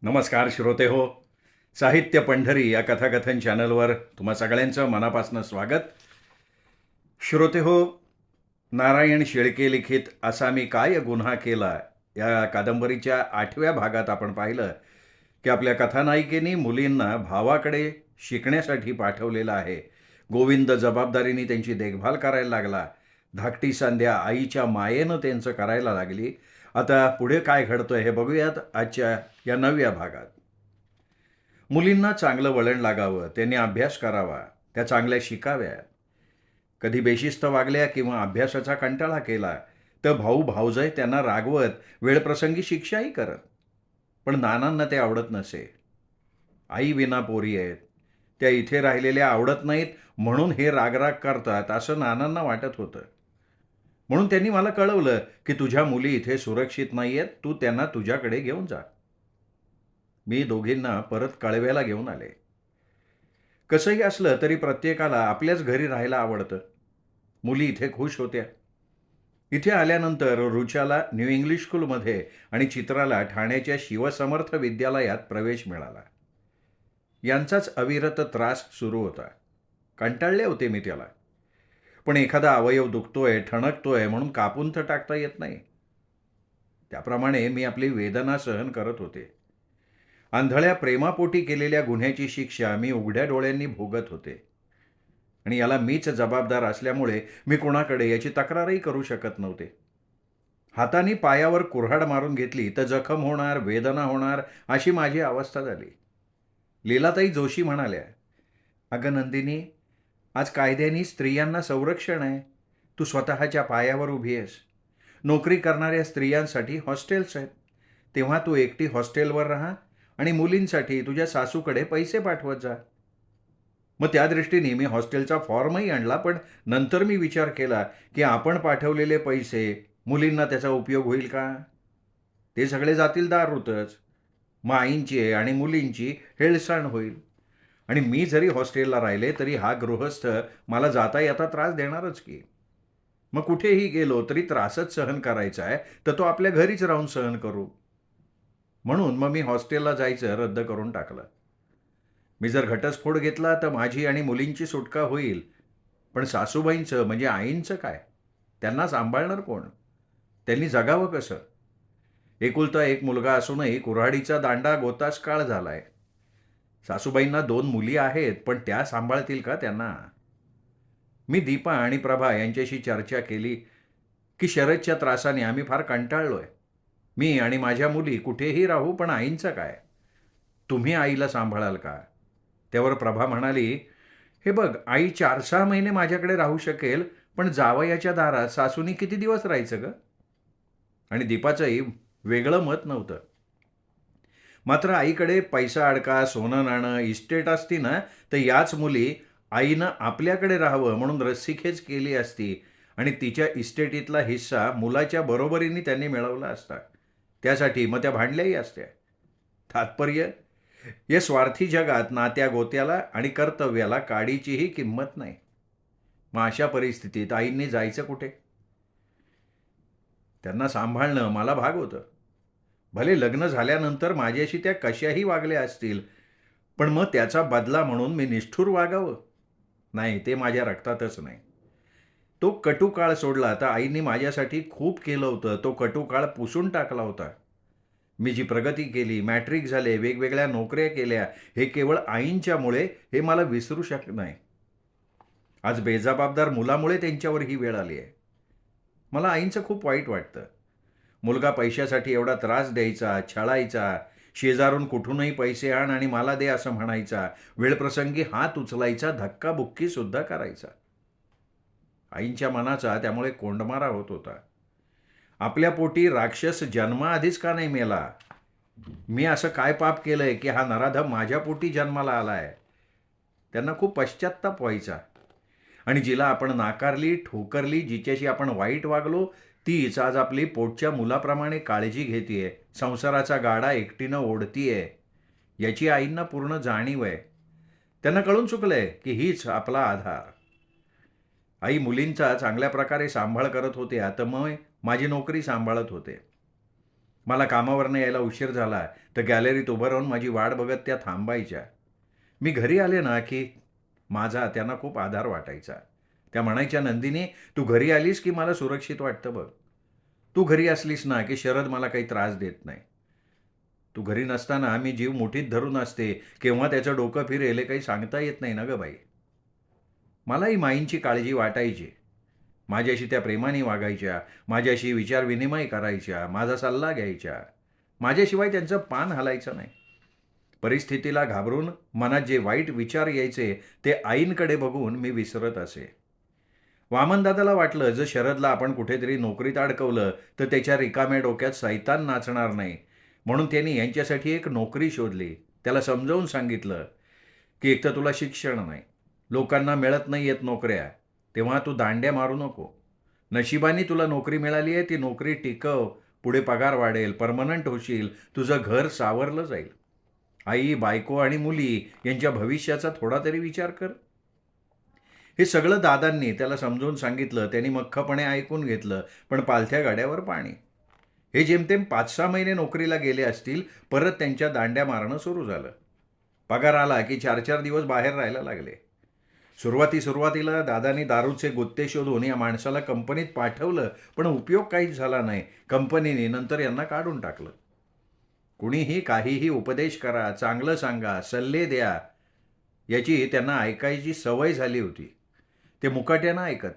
नमस्कार श्रोते हो. साहित्य पंढरी या कथाकथन चॅनलवर तुम्हा सगळ्यांचं मनापासून स्वागत. श्रोते हो, नारायण शेळके लिखित असा मी काय गुन्हा केला या कादंबरीच्या 8व्या भागात आपण पाहिलं की आपल्या कथानायिकेने मुलींना भावाकडे शिकण्यासाठी पाठवलेलं आहे. गोविंद जबाबदारीने त्यांची देखभाल करायला लागला. धाकटी संध्या आईच्या मायेनं त्यांचं करायला लागली. आता पुढे काय घडतंय हे बघूयात आजच्या या 9व्या भागात. मुलींना चांगलं वळण लागावं, त्यांनी अभ्यास करावा, त्या चांगल्या शिकाव्या. कधी बेशिस्त वागल्या किंवा अभ्यासाचा कंटाळा केला तर भाऊ भावजय त्यांना रागवत वेळप्रसंगी शिक्षाही करत. पण नानांना ते आवडत नसे. आई विना पोरी आहेत, त्या इथे राहिलेल्या आवडत नाहीत म्हणून हे रागराग करतात असं नानांना वाटत होतं. म्हणून त्यांनी मला कळवलं की तुझ्या मुली इथे सुरक्षित नाही आहेत, तू त्यांना तुझ्याकडे घेऊन जा. मी दोघींना परत कळव्याला घेऊन आले. कसंही असलं तरी प्रत्येकाला आपल्याच घरी राहायला आवडतं. मुली इथे खुश होत्या. इथे आल्यानंतर रुचाला न्यू इंग्लिश स्कूलमध्ये आणि चित्राला ठाण्याच्या शिवसमर्थ विद्यालयात प्रवेश मिळाला. यांचाच अविरत त्रास सुरू होता. कंटाळले होते मी त्याला. पण एखादा अवयव दुखतोय, ठणकतोय म्हणून कापून तर टाकता येत नाही. त्याप्रमाणे मी आपली वेदना सहन करत होते. आंधळ्या प्रेमापोटी केलेल्या गुन्ह्याची शिक्षा मी उघड्या डोळ्यांनी भोगत होते. आणि याला मीच जबाबदार असल्यामुळे मी कोणाकडे याची तक्रारही करू शकत नव्हते. हाताने पायावर कुऱ्हाड मारून घेतली तर जखम होणार, वेदना होणार अशी माझी अवस्था झाली. लीलाताई जोशी म्हणाल्या, अगं नंदिनी, आज कायद्याने स्त्रियांना संरक्षण आहे. तू स्वतःच्या पायावर उभी आहेस. नोकरी करणाऱ्या स्त्रियांसाठी हॉस्टेल्स आहेत. तेव्हा तू एकटी हॉस्टेलवर राहा आणि मुलींसाठी तुझ्या सासूकडे पैसे पाठवत जा. मग त्या दृष्टीने मी हॉस्टेलचा फॉर्मही आणला, पण नंतर मी विचार केला की आपण पाठवलेले पैसे मुलींना त्याचा उपयोग होईल का? ते सगळे जातील दारूतच. मग आईंची आणि मुलींची हेळसांड होईल. आणि मी जरी हॉस्टेलला राहिले तरी हा गृहस्थ मला जाता येता त्रास देणारच की. मग कुठेही गेलो तरी त्रासच सहन करायचा आहे तर तो आपल्या घरीच राहून सहन करू. म्हणून मग मी हॉस्टेलला जायचं रद्द करून टाकलं. मी जर घटस्फोट घेतला तर माझी आणि मुलींची सुटका होईल, पण सासूबाईंचं म्हणजे आईंचं काय? त्यांना सांभाळणार कोण? त्यांनी जगावं कसं? एकुलता एक मुलगा असूनही कुऱ्हाडीचा दांडा गोतास काळ झालाय. सासूबाईंना 2 मुली आहेत, पण त्या सांभाळतील का त्यांना? मी दीपा आणि प्रभा यांच्याशी चर्चा केली की शरदच्या त्रासाने आम्ही फार कंटाळलोय. मी आणि माझ्या मुली कुठेही राहू, पण आईंचं काय? तुम्ही आईला सांभाळाल का? त्यावर प्रभा म्हणाली, हे बघ, आई 4-6 महिने माझ्याकडे राहू शकेल, पण जावयाच्या दारात सासूनी किती दिवस राहायचं ग? आणि दीपाचंही वेगळं मत नव्हतं. मात्र आईकडे पैसा अडका, सोनं नाणं, इस्टेट असती ना, तर याच मुली आईनं आपल्याकडे राहावं म्हणून रस्सीखेच केली असती आणि तिच्या इस्टेटीतला हिस्सा मुलाच्या बरोबरीने त्यांनी मिळवला असता. त्यासाठी मग त्या भांडल्याही असत्या. तात्पर्य, या स्वार्थी जगात नात्या गोत्याला आणि कर्तव्याला काडीचीही किंमत नाही. मग अशा परिस्थितीत आईंनी जायचं कुठे? त्यांना सांभाळणं मला भाग होतं. भले लग्न झाल्यानंतर माझ्याशी त्या कशाही वागल्या असतील, पण मग त्याचा बदला म्हणून मी निष्ठुर वागावं? नाही, ते माझ्या रक्तातच नाही. तो कटू काळ सोडला तर आईंनी माझ्यासाठी खूप केलं होतं. तो कटू काळ पुसून टाकला होता. मी जी प्रगती केली, मॅट्रिक झाले, वेगवेगळ्या नोकऱ्या केल्या, हे केवळ आईंच्यामुळे, हे मला विसरू शकत नाही. आज बेजबाबदार मुलामुळे त्यांच्यावर ही वेळ आली आहे. मला आईंचं खूप वाईट वाटतं. मुलगा पैशासाठी एवढा त्रास द्यायचा, छळायचा, शेजारून कुठूनही पैसे आण आणि मला दे असं म्हणायचा, वेळप्रसंगी हात उचलायचा, धक्काबुक्की सुद्धा करायचा. आईंच्या मनाचा त्यामुळे कोंडमारा होत होता. आपल्या पोटी राक्षस जन्माआधीच का नाही मेला? मी असं काय पाप केलंय की हा नराधम माझ्या पोटी जन्माला आलाय? त्यांना खूप पश्चात्ताप व्हायचा. आणि जिला आपण नाकारली, ठोकरली, जिच्याशी आपण वाईट वागलो, तीच आज आपली पोटच्या मुलाप्रमाणे काळजी घेतीये, संसाराचा गाडा एकटीनं ओढतीये. याची आईंना पूर्ण जाणीव आहे. त्यांना कळून चुकलंय की हीच आपला आधार. आई मुलींचा चांगल्या प्रकारे सांभाळ करत होत्या, तर मग माझी नोकरी सांभाळत होते. मला कामावरनं यायला उशीर झाला तर गॅलरीत उभं राहून माझी वाट बघत त्या थांबायच्या. मी घरी आले ना की माझा त्यांना खूप आधार वाटायचा. त्या म्हणायच्या, "नंदिनी, तू घरी आलीस की मला सुरक्षित वाटतं बघ. तू घरी असलीस ना की शरद मला काही त्रास देत नाही. तू घरी नसताना मी जीव मुठीत धरून असते, केव्हा त्याचं डोकं फिरेल हे काही सांगता येत नाही ना गं बाई." मलाही माईंची काळजी वाटायची. माझ्याशी त्या प्रेमाने वागायच्या, माझ्याशी विचारविनिमय करायच्या, माझा सल्ला घ्यायच्या. माझ्याशिवाय त्यांचं पान हलायचं नाही. परिस्थितीला घाबरून मनात जे वाईट विचार यायचे ते आईंकडे बघून मी विसरत असे. वामनदादाला वाटलं जर शरदला आपण कुठेतरी नोकरीत अडकवलं तर त्याच्या रिकाम्या डोक्यात सैतान नाचणार नाही, म्हणून त्यांनी यांच्यासाठी एक नोकरी शोधली. त्याला समजावून सांगितलं की एकतर तुला शिक्षण नाही, लोकांना मिळत नाही आहेत नोकऱ्या, तेव्हा तू दांड्या मारू नको. नशिबाने तुला नोकरी मिळाली आहे, ती नोकरी टिकव, पुढे पगार वाढेल, परमनंट होशील, तुझं घर सावरलं जाईल. आई, बायको आणि मुली यांच्या भविष्याचा थोडा तरी विचार कर. हे सगळं दादांनी त्याला समजावून सांगितलं. त्यांनी मख्खपणे ऐकून घेतलं, पण पालथ्या गाड्यावर पाणी. हे जेमतेम 5-6 महिने नोकरीला गेले असतील, परत त्यांच्या दांड्या मारणं सुरू झालं. पगार आला की 4-4 दिवस बाहेर राहायला लागले. सुरुवातीला दादांनी दारूचे गुत्ते शोधून या माणसाला कंपनीत पाठवलं, पण उपयोग काहीच झाला नाही. कंपनीने नंतर यांना काढून टाकलं. कुणीही काहीही उपदेश करा, चांगलं सांगा, सल्ले द्या, याची त्यांना ऐकायची सवय झाली होती. ते मुकाट्यानं ऐकत,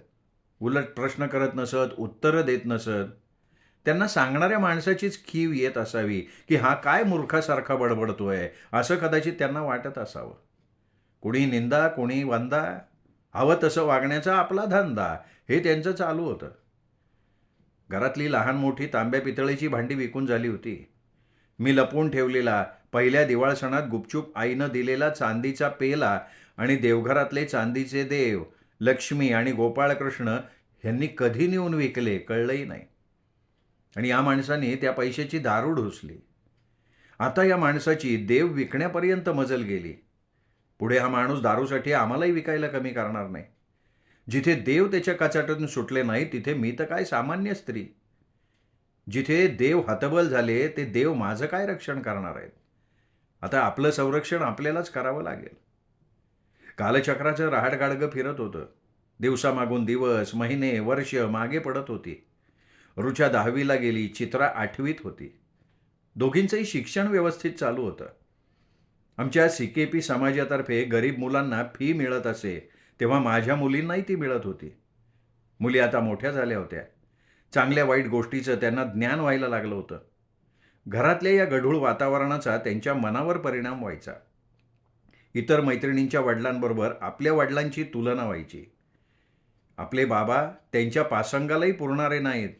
उलट प्रश्न करत नसत, उत्तरं देत नसत. त्यांना सांगणाऱ्या माणसाचीच कीव येत असावी की हा काय मूर्खासारखा बडबडतोय, असं कदाचित त्यांना वाटत असावं. कुणी निंदा, कुणी वंदा, हवं तसं वागण्याचा आपला धंदा, हे त्यांचं चालू होतं. घरातली लहान मोठी तांब्या पितळेची भांडी विकून झाली होती. मी लपवून ठेवलेला पहिल्या दिवाळ सणात गुपचूप आईनं दिलेला चांदीचा पेला आणि देवघरातले चांदीचे देव, लक्ष्मी आणि गोपाळकृष्ण ह्यांनी कधी नेऊन विकले कळलंही नाही. आणि या माणसाने त्या पैशाची दारू ढोसली. आता या माणसाची देव विकण्यापर्यंत मजल गेली. पुढे हा माणूस दारूसाठी आम्हालाही विकायला कमी करणार नाही. जिथे देव त्याच्या काचाट्यातून सुटले नाही तिथे मी तर काय सामान्य स्त्री. जिथे देव हतबल झाले ते देव माझं काय रक्षण करणार आहेत. आता आपलं संरक्षण आपल्यालाच करावं लागेल. कालचक्राचं रहाटगाडगं फिरत होतं. दिवसामागून दिवस, महिने, वर्ष मागे पडत होती. रुचा 10वीला गेली, चित्रा 8वीत होती. दोघींचंही शिक्षण व्यवस्थित चालू होतं. आमच्या CKP समाजातर्फे गरीब मुलांना फी मिळत असे, तेव्हा माझ्या मुलींनाही ती मिळत होती. मुली आता मोठ्या झाल्या होत्या. चांगल्या वाईट गोष्टीचं त्यांना ज्ञान व्हायला लागलं होतं. घरातल्या या गढूळ वातावरणाचा त्यांच्या मनावर परिणाम व्हायचा. इतर मैत्रिणींच्या वडिलांबरोबर आपल्या वडिलांची तुलना व्हायची. आपले बाबा त्यांच्या पासंगालाही पुरणारे नाहीत.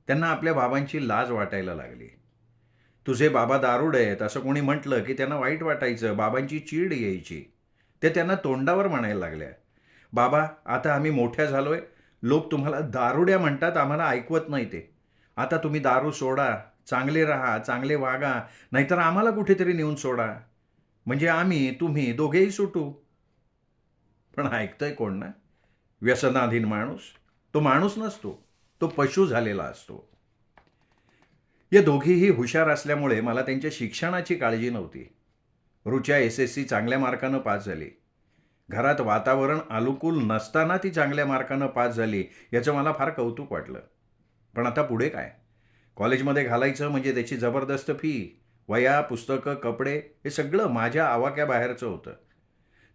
त्यांना आपल्या बाबांची लाज वाटायला लागली. तुझे बाबा दारूड आहेत असं कोणी म्हटलं की त्यांना वाईट वाटायचं, बाबांची चीड यायची. ते त्यांना तोंडावर म्हणायला लागल्या, "बाबा, आता आम्ही मोठ्या झालोय, लोक तुम्हाला दारुड्या म्हणतात, आम्हाला ऐकवत नाही ते. आता तुम्ही दारू सोडा, चांगले राहा, चांगले वागा, नाहीतर आम्हाला कुठेतरी नेऊन सोडा. म्हणजे आम्ही, तुम्ही दोघेही सुटू." पण ऐकतंय कोण ना? व्यसनाधीन माणूस. तो माणूस नसतो, तो पशु झालेला असतो. या दोघीही हुशार असल्यामुळे मला त्यांच्या शिक्षणाची काळजी नव्हती. रुचा SSC चांगल्या मार्कानं पास झाली. घरात वातावरण अनुकूल नसताना ती चांगल्या मार्कानं पास झाली, याचं मला फार कौतुक वाटलं. पण आता पुढे काय? कॉलेजमध्ये घालायचं म्हणजे त्याची जबरदस्त फी, वह्या, पुस्तकं, कपडे हे सगळं माझ्या आवाक्याबाहेरचं होतं.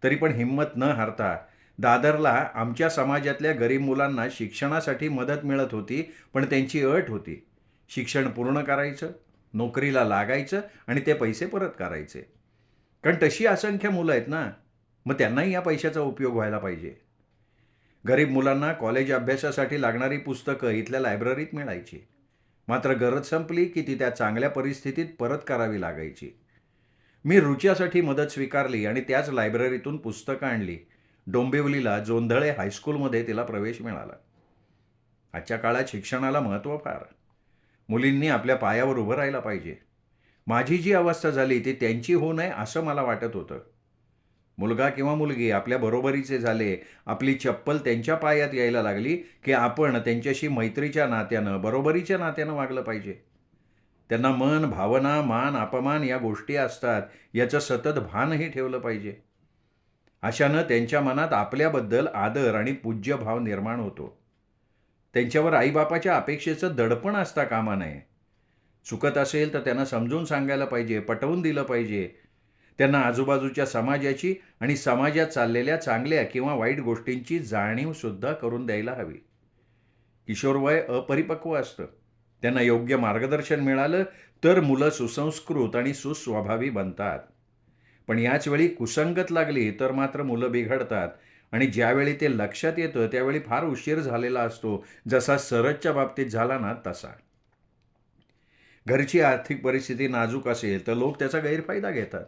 तरी पण हिंमत न हारता दादरला आमच्या समाजातल्या गरीब मुलांना शिक्षणासाठी मदत मिळत होती, पण त्यांची अट होती, शिक्षण पूर्ण करायचं, नोकरीला लागायचं आणि ते पैसे परत करायचे. कारण तशी असंख्य मुलं आहेत ना, मग त्यांनाही या पैशाचा उपयोग व्हायला पाहिजे. गरीब मुलांना कॉलेज अभ्यासासाठी लागणारी पुस्तकं इथल्या लायब्ररीत मिळायची. मात्र गरज संपली की ती त्या चांगल्या परिस्थितीत परत करावी लागायची. मी रुच्यासाठी मदत स्वीकारली आणि त्याच लायब्ररीतून पुस्तकं आणली. डोंबिवलीला जोंधळे हायस्कूलमध्ये तिला प्रवेश मिळाला. आजच्या काळात शिक्षणाला महत्त्व फार. मुलींनी आपल्या पायावर उभं राहायला पाहिजे. माझी जी अवस्था झाली ती त्यांची होऊ नये असं मला वाटत होतं. मुलगा किंवा मुलगी आपल्या बरोबरीचे झाले, आपली चप्पल त्यांच्या पायात यायला लागली की आपण त्यांच्याशी मैत्रीच्या नात्यानं, बरोबरीच्या नात्यानं वागलं पाहिजे. त्यांना मन, भावना, मान, अपमान या गोष्टी असतात याचं सतत भानही ठेवलं पाहिजे. अशानं त्यांच्या मनात आपल्याबद्दल आदर आणि पूज्यभाव निर्माण होतो. त्यांच्यावर आईबापाच्या अपेक्षेचं दडपण असता कामा नये. चुकत असेल तर त्यांना समजून सांगायला पाहिजे, पटवून दिलं पाहिजे. त्यांना आजूबाजूच्या समाजाची आणि समाजात चाललेल्या चांगल्या किंवा वाईट गोष्टींची जाणीवसुद्धा करून द्यायला हवी. किशोरवय अपरिपक्व असतं. त्यांना योग्य मार्गदर्शन मिळालं तर मुलं सुसंस्कृत आणि सुस्वभावी बनतात. पण याच वेळी कुसंगत लागली तर मात्र मुलं बिघडतात आणि ज्यावेळी ते लक्षात येतं त्यावेळी फार उशीर झालेला असतो, जसा सरजच्या बाबतीत झाला ना तसा. घरची आर्थिक परिस्थिती नाजूक असेल तर लोक त्याचा गैरफायदा घेतात.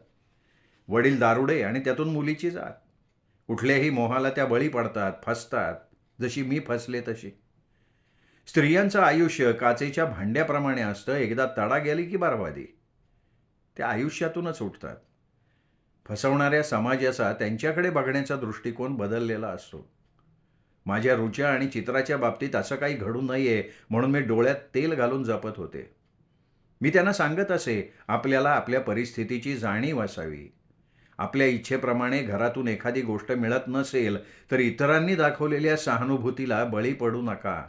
वडील दारुडे आणि त्यातून मुलीची जात. कुठल्याही मोहाला त्या बळी पडतात, फसतात, जशी मी फसले तशी. स्त्रियांचं आयुष्य काचेच्या भांड्याप्रमाणे असतं, एकदा तडा गेली की बरबादी. त्या आयुष्यातूनच उठतात. फसवणाऱ्या समाजाचा त्यांच्याकडे बघण्याचा दृष्टिकोन बदललेला असतो. माझ्या रुच्या आणि चित्राच्या बाबतीत असं काही घडू नये म्हणून मी डोळ्यात तेल घालून जपत होते. मी त्यांना सांगत असे, आपल्याला आपल्या परिस्थितीची जाणीव असावी. आपल्या इच्छेप्रमाणे घरातून एखादी गोष्ट मिळत नसेल तर इतरांनी दाखवलेल्या सहानुभूतीला बळी पडू नका.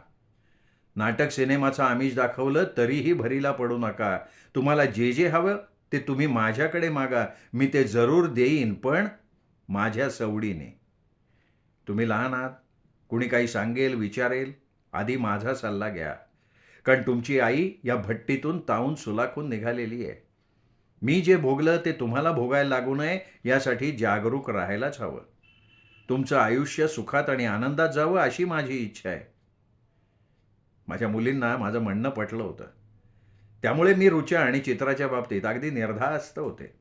नाटक सिनेमाचं आमिष दाखवलं तरीही भरीला पडू नका. तुम्हाला जे जे हवं ते तुम्ही माझ्याकडे मागा, मी ते जरूर देईन, पण माझ्या सवडीने. तुम्ही लहान आहात, कुणी काही सांगेल, विचारेल, आधी माझा सल्ला घ्या. कारण तुमची आई या भट्टीतून तावून सुलाखून निघालेली आहे. मी जे भोगलं ते तुम्हाला भोगायला लागू नये यासाठी जागरूक राहायलाच हवं. तुमचं आयुष्य सुखात आणि आनंदात जावं अशी माझी इच्छा आहे. माझ्या मुलींना माझं म्हणणं पटलं होतं. त्यामुळे मी रुच्या आणि चित्राच्या बाबतीत अगदी निर्धास्त होते.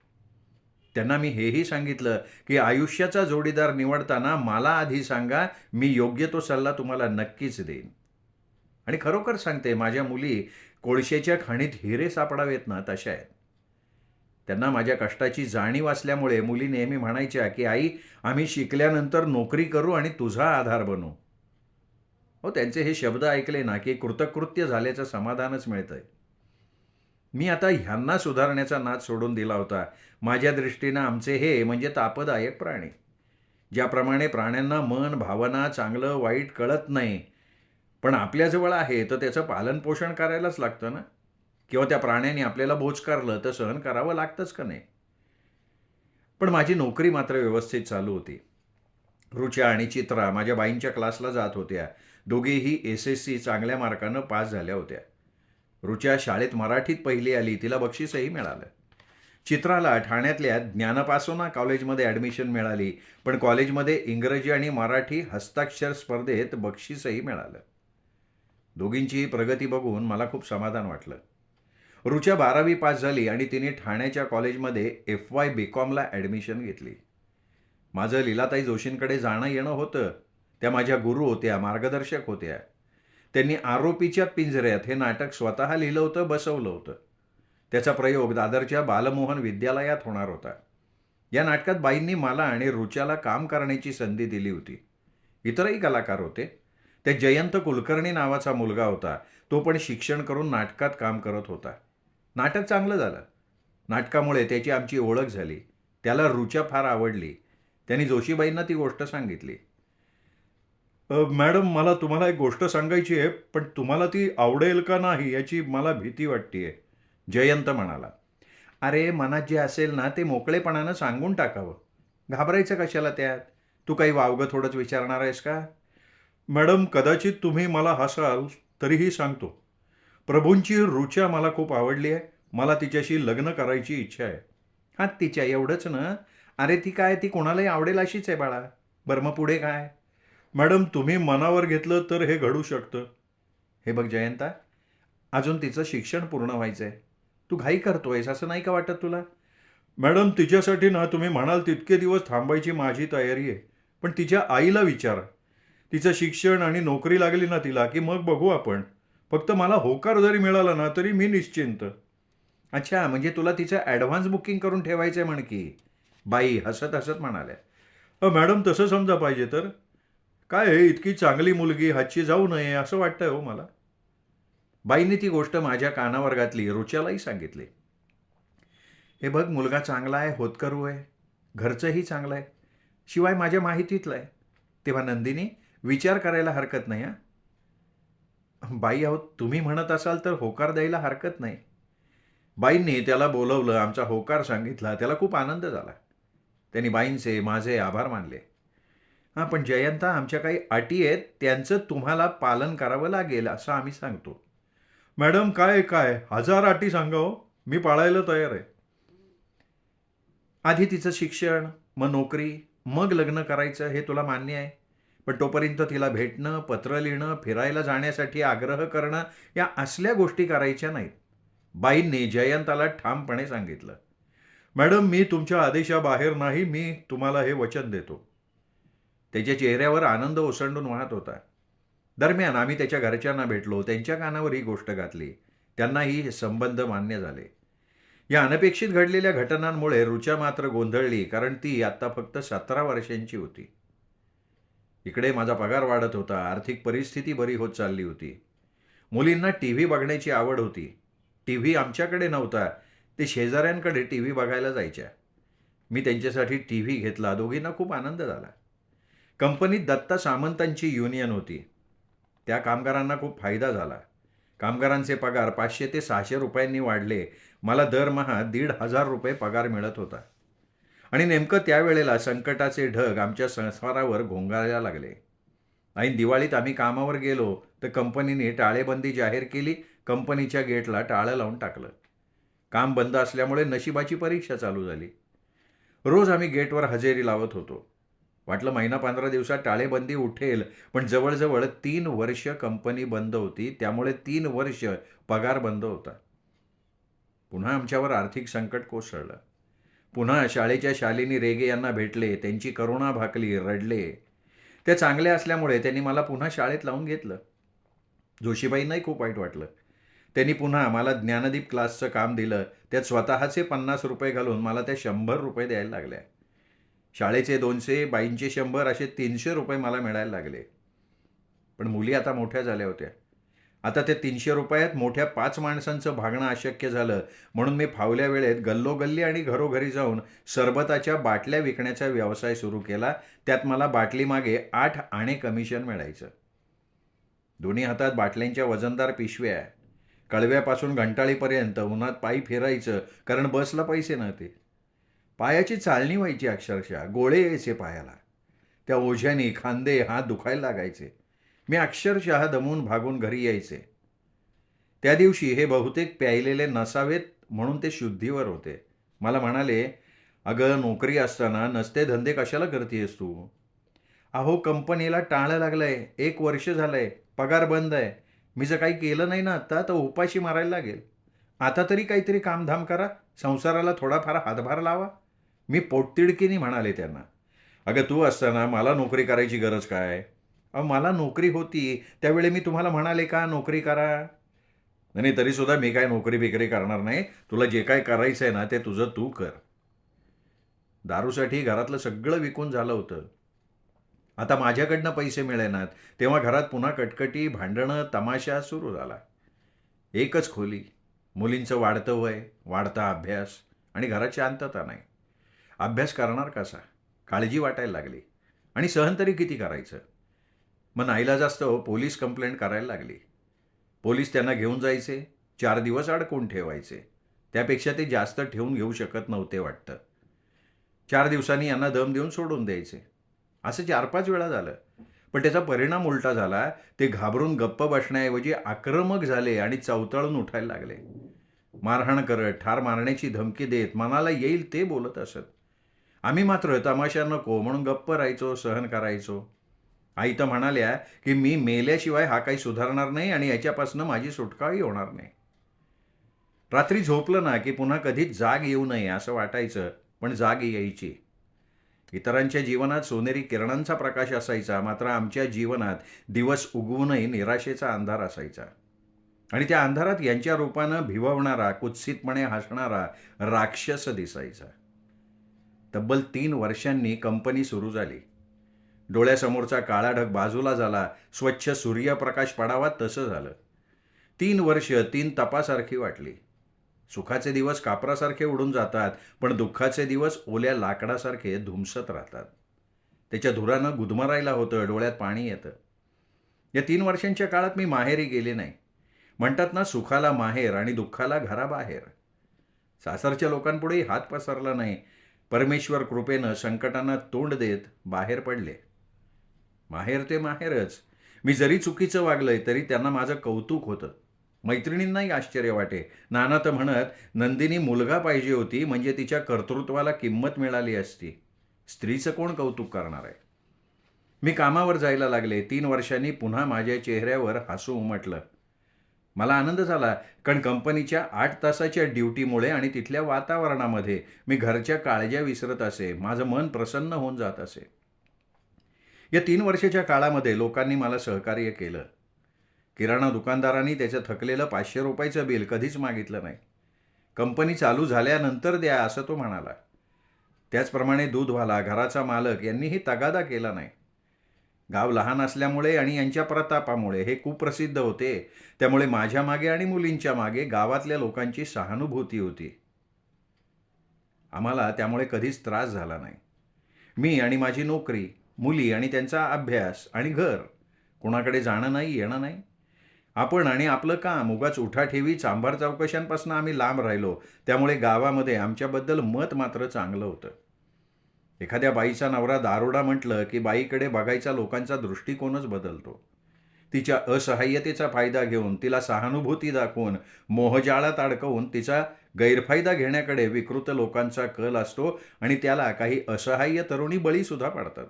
त्यांना मी हेही सांगितलं की आयुष्याचा जोडीदार निवडताना मला आधी सांगा, मी योग्य तो सल्ला तुम्हाला नक्कीच देईन. आणि खरोखर सांगते, माझ्या मुली कोळशेच्या खाणीत हिरे सापडावेत ना तशा आहेत. त्यांना माझ्या कष्टाची जाणीव असल्यामुळे मुली नेहमी म्हणायच्या की आई, आम्ही शिकल्यानंतर नोकरी करू आणि तुझा आधार बनू. हो, त्यांचे हे शब्द ऐकले ना की कृतकृत्य झाल्याचं समाधानच मिळतंय. मी आता ह्यांना सुधारण्याचा नाद सोडून दिला होता. माझ्या दृष्टीनं आमचे हे म्हणजे तापदायक प्राणी. ज्याप्रमाणे प्राण्यांना मन, भावना, चांगलं वाईट कळत नाही, पण आपल्याजवळ आहे तर त्याचं पालनपोषण करायलाच लागतं ना. किंवा त्या प्राण्याने आपल्याला बोचकारलं तर सहन करावं लागतंच का नाही. पण माझी नोकरी मात्र व्यवस्थित चालू होती. रुच्या आणि चित्रा माझ्या बाईंच्या क्लासला जात होत्या. दोघेही SSC चांगल्या मार्कानं पास झाल्या होत्या. रुच्या शाळेत मराठीत पहिली आली, तिला बक्षीसही मिळालं. चित्राला ठाण्यातल्या ज्ञानपासोना कॉलेजमध्ये ॲडमिशन मिळाली, पण कॉलेजमध्ये इंग्रजी आणि मराठी हस्ताक्षर स्पर्धेत बक्षीसही मिळालं. दोघींची प्रगती बघून मला खूप समाधान वाटलं. रुच्या 12वी पास झाली आणि तिने ठाण्याच्या कॉलेजमध्ये FY BComला ॲडमिशन घेतली. माझं लीलाताई जोशींकडे जाणं येणं होतं. त्या माझ्या गुरु होत्या, मार्गदर्शक होत्या. त्यांनी आरोपीच्या पिंजऱ्यात हे नाटक स्वतः लिहिलं होतं, बसवलं होतं. त्याचा प्रयोग दादरच्या बालमोहन विद्यालयात होणार होता. या नाटकात बाईंनी मला आणि रुच्याला काम करण्याची संधी दिली होती. इतरही कलाकार होते. त्या जयंत कुलकर्णी नावाचा मुलगा होता. तो पण शिक्षण करून नाटकात काम करत होता. नाटक चांगलं झालं. नाटकामुळे त्याची आमची ओळख झाली. त्याला रुच्या फार आवडली. त्यांनी जोशीबाईंना ती गोष्ट सांगितली. मॅडम, मला तुम्हाला एक गोष्ट सांगायची आहे, पण तुम्हाला ती आवडेल का नाही याची मला भीती वाटते. जयंत म्हणाला. अरे, मनात जे असेल ना ते मोकळेपणानं सांगून टाकावं. घाबरायचं कशाला त्यात? तू काही वावगं थोडंच विचारणार आहेस का? मॅडम, कदाचित तुम्ही मला हसाल तरीही सांगतो. प्रभूंची रुच्या मला खूप आवडली आहे. मला तिच्याशी लग्न करायची इच्छा आहे. हां, तिच्या एवढंच ना? अरे ती काय, ती कोणालाही आवडेल अशीच आहे बाळा. बरं मग पुढे काय? मॅडम, तुम्ही मनावर घेतलं तर हे घडू शकतं. हे बघ जयंता, अजून तिचं शिक्षण पूर्ण व्हायचं आहे. तू घाई करतोयस असं नाही का वाटत तुला? मॅडम, तिच्यासाठी ना तुम्ही म्हणाल तितके दिवस थांबायची माझी तयारी आहे. पण तिच्या आईला विचारा. तिचं शिक्षण आणि नोकरी लागली ना तिला की मग बघू आपण. फक्त मला होकार जरी मिळाला ना तरी मी निश्चिंत. अच्छा, म्हणजे तुला तिचं ॲडव्हान्स बुकिंग करून ठेवायचं आहे म्हण की. बाई हसत हसत म्हणाल्या. मॅडम, तसं समजा पाहिजे तर. काय आहे, इतकी चांगली मुलगी हातची जाऊ नये असं वाटतंय हो मला. बाईंनी ती गोष्ट माझ्या कानावर घातली. रुच्यालाही सांगितली. हे बघ, मुलगा चांगला आहे, होतकरू आहे, घरचंही चांगलं आहे, शिवाय माझ्या माहितीतलं आहे. तेव्हा नंदिनी, विचार करायला हरकत नाही हां. बाई, अहो तुम्ही म्हणत असाल तर होकार द्यायला हरकत नाही. बाईंनी त्याला बोलवलं, आमचा होकार सांगितला. त्याला खूप आनंद झाला. त्यांनी बाईंचे, माझे आभार मानले. हां, पण जयंता, आमच्या काही अटी आहेत, त्यांचं तुम्हाला पालन करावं लागेल असं आम्ही सांगतो. मॅडम, काय काय 1000 अटी सांगा हो, मी पाळायला तयार आहे. आधी तिचं शिक्षण, मग नोकरी, मग लग्न करायचं हे तुला मान्य आहे. पण तोपर्यंत तिला भेटणं, पत्र लिहिणं, फिरायला जाण्यासाठी आग्रह करणं, या असल्या गोष्टी करायच्या नाहीत. बाईंनी जयंताला ठामपणे सांगितलं. मॅडम, मी तुमच्या आदेशाबाहेर नाही, मी तुम्हाला हे वचन देतो. त्याच्या चेहऱ्यावर आनंद ओसंडून वाहत होता. दरम्यान आम्ही त्याच्या घरच्यांना भेटलो. त्यांच्या कानावर ही गोष्ट घातली. त्यांनाही हे संबंध मान्य झाले. या अनपेक्षित घडलेल्या घटनांमुळे रुचा मात्र गोंधळली, कारण ती आत्ता फक्त 17 वर्षांची होती. इकडे माझा पगार वाढत होता, आर्थिक परिस्थिती बरी होत चालली होती. मुलींना टीव्ही बघण्याची आवड होती. टीव्ही आमच्याकडे नव्हता, ते शेजाऱ्यांकडे टीव्ही बघायला जायच्या. मी त्यांच्यासाठी टीव्ही घेतला. दोघींना खूप आनंद झाला. कंपनीत दत्ता सामंतांची युनियन होती. त्या कामगारांना खूप फायदा झाला. कामगारांचे पगार 500 ते 600 रुपयांनी वाढले. मला दरमहा 1,500 रुपये पगार मिळत होता. आणि नेमकं त्यावेळेला संकटाचे ढग आमच्या संसारावर घोंगायला लागले. ऐन दिवाळीत आम्ही कामावर गेलो तर कंपनीने टाळेबंदी जाहीर केली. कंपनीच्या गेटला टाळं लावून टाकलं. काम बंद असल्यामुळे नशिबाची परीक्षा चालू झाली. रोज आम्ही गेटवर हजेरी लावत होतो. वाटलं महिना 15 दिवसात टाळेबंदी उठेल, पण जवळजवळ 3 वर्ष कंपनी बंद होती. त्यामुळे 3 वर्ष पगार बंद होता. पुन्हा आमच्यावर आर्थिक संकट कोसळलं. पुन्हा शाळेच्या शालिनी रेगे यांना भेटले. त्यांची करुणा भाकली, रडले. त्या चांगल्या असल्यामुळे त्यांनी मला पुन्हा शाळेत लावून घेतलं. जोशीबाईंनाही खूप वाईट वाटलं. त्यांनी पुन्हा मला ज्ञानदीप क्लासचं काम दिलं. त्यात स्वतःचे 50 रुपये घालून मला त्या 100 रुपये द्यायला लागल्या. शाळेचे 200, बाईंचे 100, असे 300 रुपये मला मिळायला लागले. पण मुली आता मोठ्या झाल्या होत्या. आता त्या 300 रुपयात मोठ्या 5 माणसांचं भागणं अशक्य झालं. म्हणून मी फावल्या वेळेत गल्लोगल्ली आणि घरोघरी जाऊन सरबताच्या बाटल्या विकण्याचा व्यवसाय सुरू केला. त्यात मला बाटलीमागे 8 आणे कमिशन मिळायचं. दोन्ही हातात बाटल्यांच्या वजनदार पिशव्या. कळव्यापासून घंटाळीपर्यंत उन्हात पायी फिरायचं, कारण बसला पैसे नव्हते. पायाची चालणी व्हायची अक्षरशः. गोळे यायचे पायाला. त्या ओझ्याने खांदे, हात दुखायला लागायचे. मी अक्षरशः दमून भागून घरी यायचे. त्या दिवशी हे बहुतेक प्यायलेले नसावेत, म्हणून ते शुद्धीवर होते. मला म्हणाले, अगं, नोकरी असताना नसते धंदे कशाला करतेस तू? अहो, कंपनीला टाळं लागलंय, 1 वर्ष झालंय, पगार बंद आहे. मी जर काही केलं नाही ना आत्ता, तर उपाशी मारायला लागेल. आता तरी काहीतरी कामधाम करा, संसाराला थोडाफार हातभार लावा. मी पोटतिडकीने म्हणाले त्यांना. अगं, तू असताना मला नोकरी करायची गरज काय? अहो, मला नोकरी होती त्यावेळी मी तुम्हाला म्हणाले का नोकरी करा? नाही, तरीसुद्धा मी काय नोकरी बिकरी करणार नाही. तुला जे काय करायचं आहे ना, ते तुझं तू कर. दारूसाठी घरातलं सगळं विकून झालं होतं. आता माझ्याकडनं पैसे मिळेनात. तेव्हा घरात पुन्हा कटकटी, भांडणं, तमाशा सुरू झाला. एकच खोली, मुलींचं वाढतं वय, वाढता अभ्यास आणि घरात शांतता नाही. अभ्यास करणार कसा? काळजी वाटायला लागली. आणि सहन तरी किती करायचं? मग नाईलाजास्तव पोलीस कंप्लेंट करायला लागली. पोलीस त्यांना घेऊन जायचे, 4 दिवस अडकून ठेवायचे. त्यापेक्षा ते जास्त ठेवून घेऊ शकत नव्हते वाटतं. 4 दिवसांनी यांना दम देऊन सोडून द्यायचे. असं 4-5 वेळा झालं. पण त्याचा परिणाम उलटा झाला. ते घाबरून गप्प बसण्याऐवजी आक्रमक झाले आणि चवताळून उठायला लागले. मारहाण करत, ठार मारण्याची धमकी देत, मनाला येईल ते बोलत असत. आम्ही मात्र तमाशा नको म्हणून गप्प राहायचो, सहन करायचो. आई तर म्हणाल्या की मी मेल्याशिवाय हा काही सुधारणार नाही आणि याच्यापासून माझी सुटकाही होणार नाही. रात्री झोपलं ना की पुन्हा कधीच जाग येऊ नये असं वाटायचं, पण जाग यायची. इतरांच्या जीवनात सोनेरी किरणांचा प्रकाश असायचा, मात्र आमच्या जीवनात दिवस उगवूनही निराशेचा अंधार असायचा. आणि त्या अंधारात यांच्या रूपानं भिववणारा, कुत्सितपणे हसणारा राक्षस दिसायचा. तब्बल 3 वर्षांनी कंपनी सुरू झाली. डोळ्यासमोरचा काळा ढग बाजूला झाला. स्वच्छ सूर्यप्रकाश पडावा तसं झालं. 3 वर्ष 3 तपासारखी वाटली. सुखाचे दिवस कापरासारखे उडून जातात, पण दुःखाचे दिवस ओल्या लाकडासारखे धुमसत राहतात. त्याच्या धुरानं गुदमरायला होतं, डोळ्यात पाणी येतं. या 3 वर्षांच्या काळात मी माहेरी गेले नाही. म्हणतात ना, सुखाला माहेर आणि दुःखाला घराबाहेर. सासरच्या लोकांपुढेही हात पसरला नाही. परमेश्वर कृपेनं संकटांना तोंड देत बाहेर पडले. माहेर ते माहेरच. मी जरी चुकीचं वागलंय तरी त्यांना माझं कौतुक होतं. मैत्रिणींनाही आश्चर्य वाटे. नाना तर म्हणत, नंदिनी मुलगा पाहिजे होती म्हणजे तिच्या कर्तृत्वाला किंमत मिळाली असती. स्त्रीचं कोण कौतुक करणार आहे. मी कामावर जायला लागले. 3 वर्षांनी पुन्हा माझ्या चेहऱ्यावर हसू उमटलं. मला आनंद झाला, कारण कंपनीच्या 8 तासाच्या ड्युटीमुळे आणि तिथल्या वातावरणामध्ये मी घरच्या काळज्या विसरत असे. माझं मन प्रसन्न होऊन जात असे. या 3 वर्षाच्या काळामध्ये लोकांनी मला सहकार्य केलं. किराणा दुकानदारांनी त्याचं थकलेलं 500 रुपयाचं बिल कधीच मागितलं नाही. कंपनी चालू झाल्यानंतर द्या असं तो म्हणाला. त्याचप्रमाणे दूधवाला, घराचा मालक यांनीही तगादा केला नाही. गाव लहान असल्यामुळे आणि यांच्या प्रतापामुळे हे कुप्रसिद्ध होते. त्यामुळे माझ्या मागे आणि मुलींच्या मागे गावातल्या लोकांची सहानुभूती होती. आम्हाला त्यामुळे कधीच त्रास झाला नाही. मी आणि माझी नोकरी, मुली आणि त्यांचा अभ्यास आणि घर, कोणाकडे जाणं नाही, येणं नाही. आपण आणि आपलं काम, उगाच उठाठेवी, चांभार चौकशांपासून आम्ही लांब राहिलो. त्यामुळे गावामध्ये आमच्याबद्दल मत मात्र चांगलं होतं. एखाद्या बाईचा नवरा दारुडा म्हटलं की बाईकडे बघायचा लोकांचा दृष्टिकोनच बदलतो. तिच्या असहाय्यतेचा फायदा घेऊन, तिला सहानुभूती दाखवून, मोहजाळात अडकवून तिचा गैरफायदा घेण्याकडे विकृत लोकांचा कल असतो आणि त्याला काही असहाय्य तरुणी बळीसुद्धा पडतात.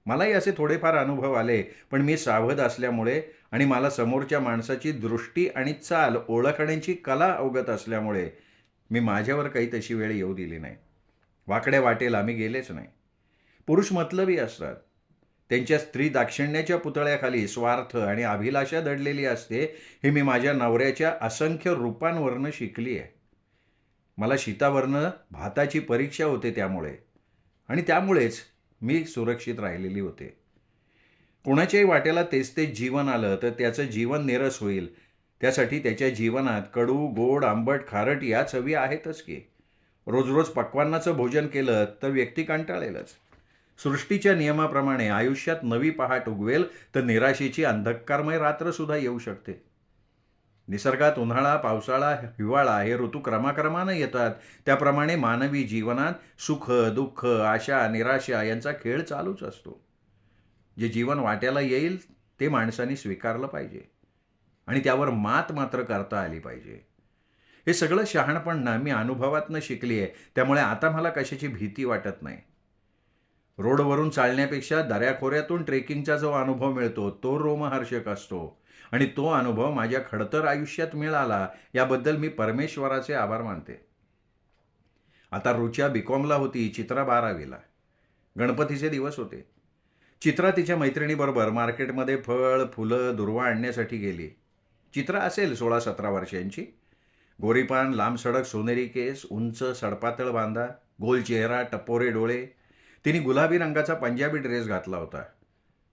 मलाही असे थोडेफार अनुभव आले, पण मी सावध असल्यामुळे आणि मला समोरच्या माणसाची दृष्टी आणि चाल ओळखण्याची कला अवगत असल्यामुळे मी माझ्यावर काही तशी वेळ येऊ दिली नाही. वाकड्या वाटेला मी गेलेच नाही. पुरुष मतलबी असतात. त्यांच्या स्त्री दाक्षिण्याच्या पुतळ्याखाली स्वार्थ आणि अभिलाषा दडलेली असते. हे मी माझ्या नवऱ्याच्या असंख्य रूपांवरनं शिकली आहे. मला शीतावरनं भाताची परीक्षा होते त्यामुळे, आणि त्यामुळेच मी सुरक्षित राहिलेली होते. कोणाच्याही वाट्याला तेच तेच जीवन आलं तर त्याचं जीवन निरस होईल. त्यासाठी त्याच्या जीवनात कडू, गोड, आंबट, खारट या चवी आहेतच की. रोज रोज पक्वान्नाचं भोजन केलं तर व्यक्ती कंटाळेलच. सृष्टीच्या नियमाप्रमाणे आयुष्यात नवी पहाट उगवेल तर निराशेची अंधकारमय रात्रसुद्धा येऊ शकते. निसर्गात उन्हाळा, पावसाळा, हिवाळा हे ऋतू क्रमाक्रमानं येतात. त्याप्रमाणे मानवी जीवनात सुख, दुःख, आशा, निराशा यांचा खेळ चालूच असतो. जे जीवन वाट्याला येईल ते माणसाने स्वीकारलं पाहिजे आणि त्यावर मात मात्र करता आली पाहिजे. हे सगळं शहाणपण मी अनुभवातनं शिकली आहे. त्यामुळे आता मला कशाची भीती वाटत नाही. रोडवरून चालण्यापेक्षा दऱ्याखोऱ्यातून ट्रेकिंगचा जो अनुभव मिळतो तो रोमहर्षक असतो, आणि तो अनुभव माझ्या खडतर आयुष्यात मिळाला याबद्दल मी परमेश्वराचे आभार मानते. आता रुच्या बीकॉमला होती, चित्रा 12वीला. गणपतीचे दिवस होते. चित्रा तिच्या मैत्रिणीबरोबर मार्केटमध्ये फळ, फुलं, दुर्वा आणण्यासाठी गेली. चित्रा असेल 16-17 वर्षांची. गोरीपान, लांब सडक सोनेरी केस, उंच सडपातळ बांधा, गोल चेहरा, टपोरे डोळे. तिने गुलाबी रंगाचा पंजाबी ड्रेस घातला होता.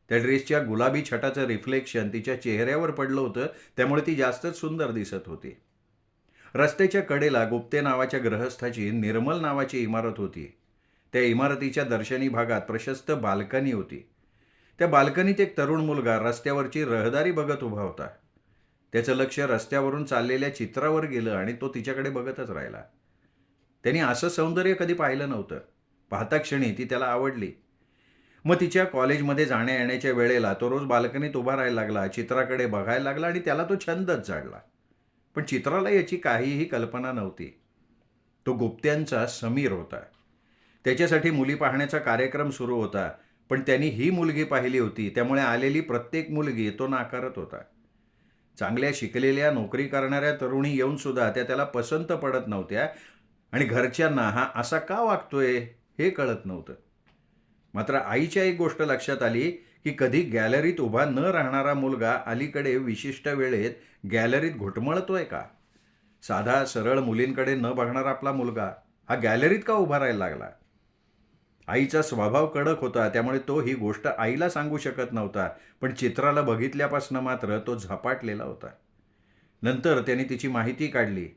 त्या ड्रेसच्या गुलाबी छटाचं रिफ्लेक्शन तिच्या चेहऱ्यावर पडलं होतं, त्यामुळे ती जास्तच सुंदर दिसत होती. रस्त्याच्या कडेला गुप्ते नावाच्या ग्रहस्थाची निर्मल नावाची इमारत होती. त्या इमारतीच्या दर्शनी भागात प्रशस्त बाल्कनी होती. त्या बाल्कनीत एक तरुण मुलगा रस्त्यावरची रहदारी बघत उभा होता. त्याचं लक्ष रस्त्यावरून चाललेल्या चित्रावर गेलं आणि तो तिच्याकडे बघतच राहिला. त्याने असं सौंदर्य कधी पाहिलं नव्हतं. पाहता क्षणी ती त्याला आवडली. मग तिच्या कॉलेजमध्ये जाण्या येण्याच्या वेळेला तो रोज बाल्कनीत उभा राहायला लागला, चित्राकडे बघायला लागला आणि त्याला तो छंदच जाडला. पण चित्राला याची काहीही कल्पना नव्हती. तो गुप्त्यांचा समीर होता. त्याच्यासाठी मुली पाहण्याचा कार्यक्रम सुरू होता, पण त्यांनी ही मुलगी पाहिली होती, त्यामुळे आलेली प्रत्येक मुलगी तो नाकारत होता. चांगल्या शिकलेल्या, नोकरी करणाऱ्या तरुणी येऊन सुद्धा त्याला पसंत पडत नव्हत्या आणि घरच्यांना हा असा का वागतोय हे कळत नव्हतं. मात्र आईच्या एक गोष्ट लक्षात आली की कधी गॅलरीत उभा न राहणारा मुलगा अलीकडे विशिष्ट वेळेत गॅलरीत घुटमळतोय का? साधा सरळ मुलींकडे न बघणारा आपला मुलगा हा गॅलरीत का उभा राहायला लागला? आईचा स्वभाव कडक होता, त्यामुळे तो ही गोष्ट आईला सांगू शकत नव्हता, पण चित्राला बघितल्यापासून मात्र तो झपाटलेला होता. नंतर त्याने तिची माहिती काढली.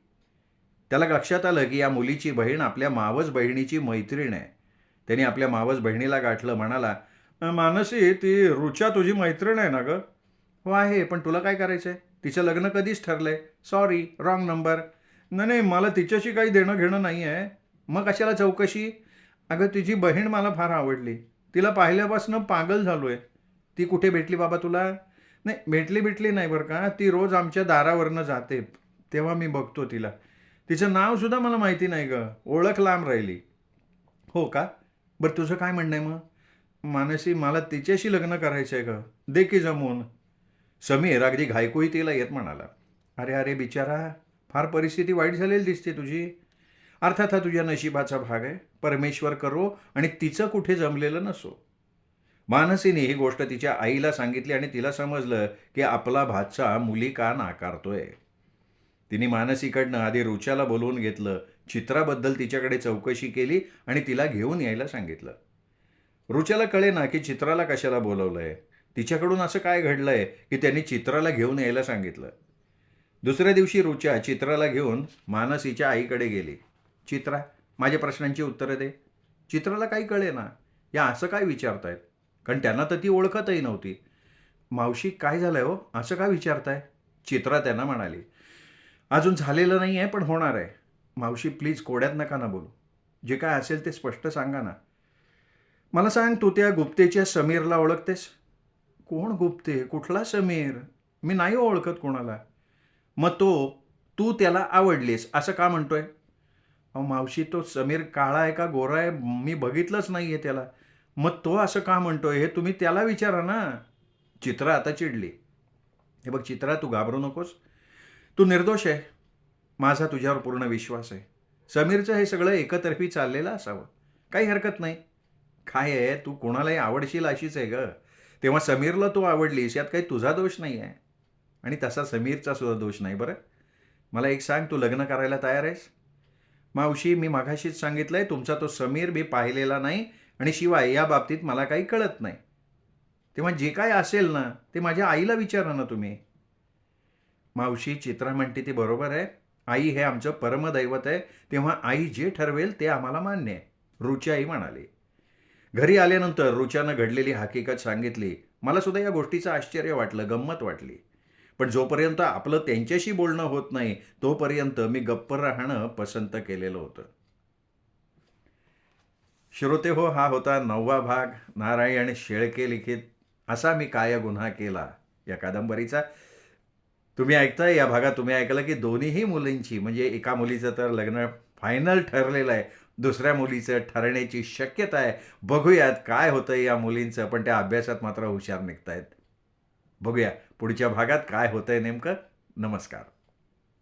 त्याला लक्षात आलं की या मुलीची बहीण आपल्या मावस बहिणीची मैत्रीण आहे. त्याने आपल्या मावस बहिणीला गाठलं, म्हणाला, मानसी, ती रुचा तुझी मैत्रीण आहे ना गं?" "हो आहे, पण तुला काय करायचं आहे? तिचं लग्न कधीच ठरलंय." "Sorry, wrong number." "नाही नाही, मला तिच्याशी काही देणं घेणं नाही आहे." "मग कशाला चौकशी?" "अगं तिची बहीण मला फार आवडली. तिला पाहिल्यापासून पागल झालो आहे." "ती कुठे भेटली बाबा तुला?" "नाही, भेटली नाही बरं का. ती रोज आमच्या दारावरनं जाते. तेव्हा मी बघतो तिला. तिचं नावसुद्धा मला माहिती नाही गं. ओळख लांब राहिली." "हो का? बरं तुझं काय म्हणणं आहे मग?" "मानसी, मला तिच्याशी लग्न करायचं आहे गं. दे की जमवून." समीर अगदी घाईकुळीतीला येत म्हणाला, "अरे अरे बिचारा, फार परिस्थिती वाईट झालेली दिसते तुझी. अर्थात हा तुझ्या नशिबाचा भाग आहे. परमेश्वर करो आणि तिचं कुठे जमलेलं नसो." मानसीने ही गोष्ट तिच्या आईला सांगितली आणि तिला समजलं की आपला भाचा मुली का नाकारतोय. तिने मानसीकडनं आधी रुचाला बोलवून घेतलं, चित्राबद्दल तिच्याकडे चौकशी केली आणि तिला घेऊन यायला सांगितलं. रुचाला कळेना की चित्राला कशाला बोलवलंय. तिच्याकडून असं काय घडलंय की त्यांनी चित्राला घेऊन यायला सांगितलं. दुसऱ्या दिवशी रुचा चित्राला घेऊन मानसीच्या आईकडे गेली. "चित्रा, माझ्या प्रश्नांची उत्तरं दे." चित्राला काही कळेना. या असं काय विचारतायत? कारण त्यांना तर ती ओळखतही नव्हती. "मावशी, काय झालंय हो? असं का विचारताय?" चित्रा त्यांना म्हणाली. "अजून झालेलं नाही आहे, पण होणार आहे." "मावशी प्लीज, कोड्यात नका ना बोलू. जे काय असेल ते स्पष्ट सांगा ना." "मला सांग, तू त्या गुप्तेच्या समीरला ओळखतेस?" "कोण गुप्ते? कुठला समीर? मी नाही ओळखत कोणाला." "मग तू त्याला आवडलीस असं का म्हणतोय?" "अहो मावशी, तो समीर काळा आहे का गोरा आहे? मी बघितलंच नाही आहे त्याला." "मग तो असं का म्हणतोय हे तुम्ही त्याला विचारा ना." चित्रा आता चिडली. "हे बघ चित्रा, तू घाबरू नकोस. तू निर्दोष आहे. माझा तुझ्यावर पूर्ण विश्वास आहे. समीरचं हे सगळं एकतर्फी चाललेलं असावं. काही हरकत नाही. काय आहे, तू कोणालाही आवडशील अशीच आहे गं. तेव्हा समीरला तू आवडलीस यात काही तुझा दोष नाही आहे. आणि तसा समीरचा सुद्धा दोष नाही बरं. मला एक सांग, तू लग्न करायला तयार आहेस?" "मावशी, मी मघाशीच सांगितलंय, तुमचा तो समीर मी पाहिलेला नाही आणि शिवाय या बाबतीत मला काही कळत नाही. तेव्हा जे काय असेल ना, ते माझ्या आईला विचारा ना तुम्ही." "मावशी, चित्रा म्हणते ती बरोबर आहे. आई हे आमचं परमदैवत आहे. तेव्हा आई जे ठरवेल ते आम्हाला मान्य आहे." रुची आई म्हणाली. घरी आल्यानंतर रुच्यानं घडलेली हकीकत सांगितली. मला सुद्धा या गोष्टीचं आश्चर्य वाटलं, गंमत वाटली. पण जोपर्यंत आपलं त्यांच्याशी बोलणं होत नाही, तोपर्यंत मी गप्प राहणं पसंत केलेलं होतं. श्रोते हो, हा होता 9वा भाग नारायण शेळके लिखित असा मी काय गुन्हा केला या कादंबरीचा. तुम्ही ऐकताय या भागात तुम्ही ऐकलं की दोन्हीही मुलींची, म्हणजे एका मुलीचं तर लग्न फायनल ठरलेलं आहे, दुसऱ्या मुलीचं ठरण्याची शक्यता आहे. बघूयात काय होतंय या मुलींचं, पण त्या अभ्यासात मात्र हुशार निघतायत. बघूया पुढच्या भागात काय होतंय नेमकं. नमस्कार.